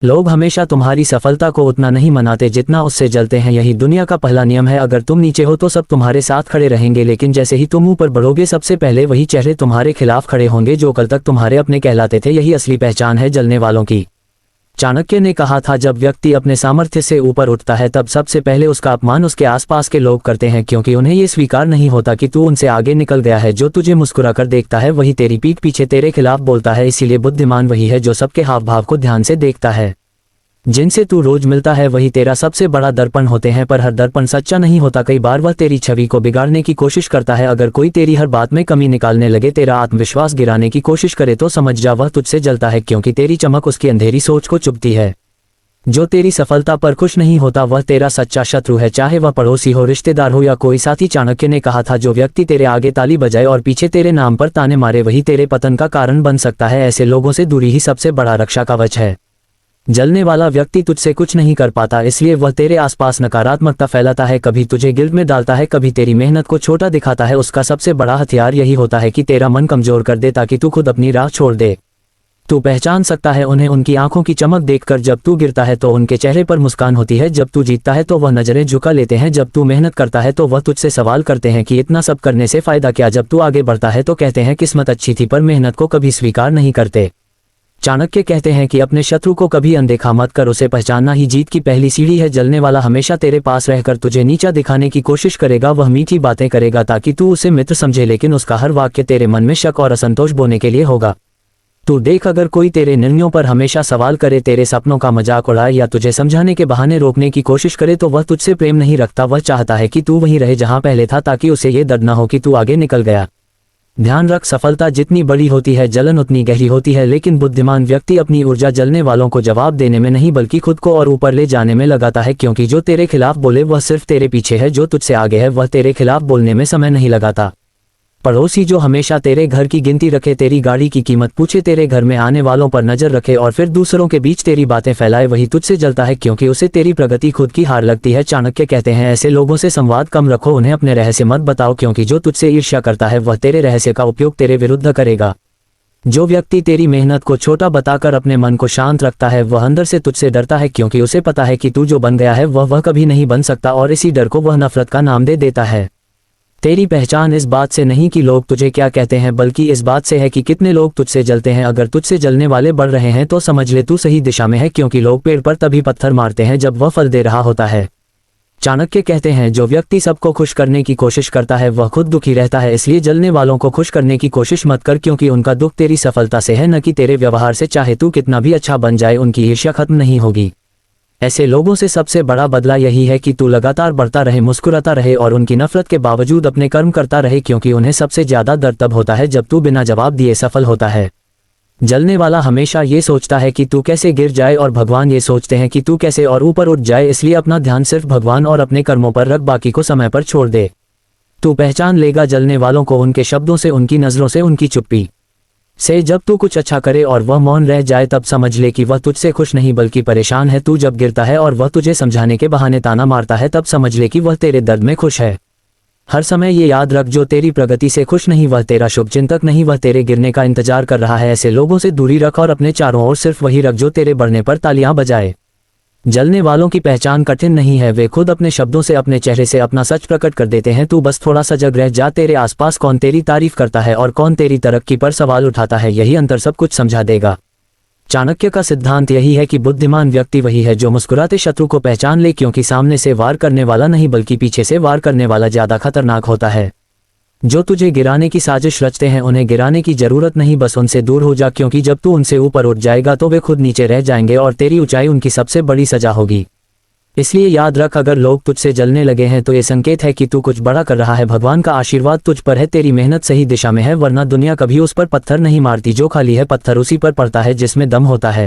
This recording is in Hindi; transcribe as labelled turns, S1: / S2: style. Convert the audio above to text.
S1: लोग हमेशा तुम्हारी सफलता को उतना नहीं मनाते जितना उससे जलते हैं। यही दुनिया का पहला नियम है। अगर तुम नीचे हो तो सब तुम्हारे साथ खड़े रहेंगे, लेकिन जैसे ही तुम ऊपर बढ़ोगे सबसे पहले वही चेहरे तुम्हारे खिलाफ खड़े होंगे जो कल तक तुम्हारे अपने कहलाते थे। यही असली पहचान है जलने वालों की। चाणक्य ने कहा था, जब व्यक्ति अपने सामर्थ्य से ऊपर उठता है तब सबसे पहले उसका अपमान उसके आसपास के लोग करते हैं, क्योंकि उन्हें ये स्वीकार नहीं होता कि तू उनसे आगे निकल गया है। जो तुझे मुस्कुराकर देखता है वही तेरी पीठ पीछे तेरे खिलाफ बोलता है। इसीलिए बुद्धिमान वही है जो सबके हाव भाव को ध्यान से देखता है। जिनसे तू रोज मिलता है वही तेरा सबसे बड़ा दर्पण होते हैं, पर हर दर्पण सच्चा नहीं होता। कई बार वह तेरी छवि को बिगाड़ने की कोशिश करता है। अगर कोई तेरी हर बात में कमी निकालने लगे, तेरा आत्मविश्वास गिराने की कोशिश करे, तो समझ जा वह तुझसे जलता है, क्योंकि तेरी चमक उसकी अंधेरी सोच को चुभती है। जो तेरी सफलता पर खुश नहीं होता वह तेरा सच्चा शत्रु है, चाहे वह पड़ोसी हो, रिश्तेदार हो या कोई साथी। चाणक्य ने कहा था, जो व्यक्ति तेरे आगे ताली बजाए और पीछे तेरे नाम पर ताने मारे वही तेरे पतन का कारण बन सकता है। ऐसे लोगों से दूरी ही सबसे बड़ा रक्षा कवच है। जलने वाला व्यक्ति तुझसे कुछ नहीं कर पाता, इसलिए वह तेरे आसपास नकारात्मकता फैलाता है, कभी तुझे गिल्ट में डालता है, कभी तेरी मेहनत को छोटा दिखाता है। उसका सबसे बड़ा हथियार यही होता है कि तेरा मन कमजोर कर दे ताकि तू खुद अपनी राह छोड़ दे। तू पहचान सकता है उन्हें उनकी आंखों की चमक देखकर। जब तू गिरता है तो उनके चेहरे पर मुस्कान होती है, जब तू जीतता है तो वह नजरें झुका लेते हैं, जब तू मेहनत करता है तो वह तुझसे सवाल करते हैं कि इतना सब करने से फायदा क्या। जब तू आगे बढ़ता है तो कहते हैं किस्मत अच्छी थी, पर मेहनत को कभी स्वीकार नहीं करते। चाणक्य कहते हैं कि अपने शत्रु को कभी अनदेखा मत कर, उसे पहचानना ही जीत की पहली सीढ़ी है। जलने वाला हमेशा तेरे पास रहकर तुझे नीचा दिखाने की कोशिश करेगा। वह मीठी बातें करेगा ताकि तू उसे मित्र समझे, लेकिन उसका हर वाक्य तेरे मन में शक और असंतोष बोने के लिए होगा। तू देख, अगर कोई तेरे निर्णयों पर हमेशा सवाल करे, तेरे सपनों का मजाक उड़ाए या तुझे समझाने के बहाने रोकने की कोशिश करे, तो वह तुझसे प्रेम नहीं रखता। वह चाहता है कि तू वहीं रहे जहां पहले था, ताकि उसे ये दर्द न हो कि तू आगे निकल गया। ध्यान रख, सफलता जितनी बड़ी होती है जलन उतनी गहरी होती है, लेकिन बुद्धिमान व्यक्ति अपनी ऊर्जा जलने वालों को जवाब देने में नहीं बल्कि खुद को और ऊपर ले जाने में लगाता है। क्योंकि जो तेरे खिलाफ बोले वह सिर्फ तेरे पीछे है, जो तुझसे आगे है वह तेरे खिलाफ बोलने में समय नहीं लगाता। पड़ोसी जो हमेशा तेरे घर की गिनती रखे, तेरी गाड़ी की कीमत पूछे, तेरे घर में आने वालों पर नजर रखे और फिर दूसरों के बीच तेरी बातें फैलाए, वही तुझसे जलता है, क्योंकि उसे तेरी प्रगति खुद की हार लगती है। चाणक्य कहते हैं, ऐसे लोगों से संवाद कम रखो, उन्हें अपने रहस्य मत बताओ, क्योंकि जो तुझसे ईर्ष्या करता है वह तेरे रहस्य का उपयोग तेरे विरुद्ध करेगा। जो व्यक्ति तेरी मेहनत को छोटा बताकर अपने मन को शांत रखता है वह अंदर से तुझसे डरता है, क्योंकि उसे पता है कि तू जो बन गया है वह कभी नहीं बन सकता, और इसी डर को वह नफरत का नाम दे देता है। तेरी पहचान इस बात से नहीं कि लोग तुझे क्या कहते हैं, बल्कि इस बात से है कि कितने लोग तुझसे जलते हैं। अगर तुझसे जलने वाले बढ़ रहे हैं तो समझ ले तू सही दिशा में है, क्योंकि लोग पेड़ पर तभी पत्थर मारते हैं जब वह फल दे रहा होता है। चाणक्य कहते हैं, जो व्यक्ति सबको खुश करने की कोशिश करता है वह खुद दुखी रहता है। इसलिए जलने वालों को खुश करने की कोशिश मत कर, क्योंकि उनका दुख तेरी सफलता से है, न कि तेरे व्यवहार से। चाहे तू कितना भी अच्छा बन जाए, उनकी ईर्ष्या खत्म नहीं होगी। ऐसे लोगों से सबसे बड़ा बदला यही है कि तू लगातार बढ़ता रहे, मुस्कुराता रहे और उनकी नफरत के बावजूद अपने कर्म करता रहे, क्योंकि उन्हें सबसे ज्यादा दर्द तब होता है जब तू बिना जवाब दिए सफल होता है। जलने वाला हमेशा ये सोचता है कि तू कैसे गिर जाए, और भगवान ये सोचते हैं कि तू कैसे और ऊपर उठ जाए। इसलिए अपना ध्यान सिर्फ भगवान और अपने कर्मों पर रख, बाकी को समय पर छोड़ दे। तू पहचान लेगा जलने वालों को उनके शब्दों से, उनकी नजरों से, उनकी चुप्पी से। जब तू कुछ अच्छा करे और वह मौन रह जाए तब समझ ले कि वह तुझसे खुश नहीं बल्कि परेशान है। तू जब गिरता है और वह तुझे समझाने के बहाने ताना मारता है तब समझ ले कि वह तेरे दर्द में खुश है। हर समय ये याद रख, जो तेरी प्रगति से खुश नहीं वह तेरा शुभचिंतक नहीं, वह तेरे गिरने का इंतजार कर रहा है। ऐसे लोगों से दूरी रख और अपने चारों ओर सिर्फ वही रख जो तेरे बढ़ने पर तालियां बजाए। जलने वालों की पहचान कठिन नहीं है, वे खुद अपने शब्दों से, अपने चेहरे से अपना सच प्रकट कर देते हैं। तू बस थोड़ा सजग रह जा, तेरे आसपास कौन तेरी तारीफ करता है और कौन तेरी तरक्की पर सवाल उठाता है, यही अंतर सब कुछ समझा देगा। चाणक्य का सिद्धांत यही है कि बुद्धिमान व्यक्ति वही है जो मुस्कुराते शत्रु को पहचान ले, क्योंकि सामने से वार करने वाला नहीं बल्कि पीछे से वार करने वाला ज्यादा खतरनाक होता है। जो तुझे गिराने की साजिश रचते हैं उन्हें गिराने की जरूरत नहीं, बस उनसे दूर हो जा, क्योंकि जब तू उनसे ऊपर उठ जाएगा तो वे खुद नीचे रह जाएंगे और तेरी ऊंचाई उनकी सबसे बड़ी सजा होगी। इसलिए याद रख, अगर लोग तुझसे जलने लगे हैं तो ये संकेत है कि तू कुछ बड़ा कर रहा है। भगवान का आशीर्वाद तुझ पर है, तेरी मेहनत सही दिशा में है, वरना दुनिया कभी उस पर पत्थर नहीं मारती। जो खाली है पत्थर उसी पर पड़ता है जिसमें दम होता है।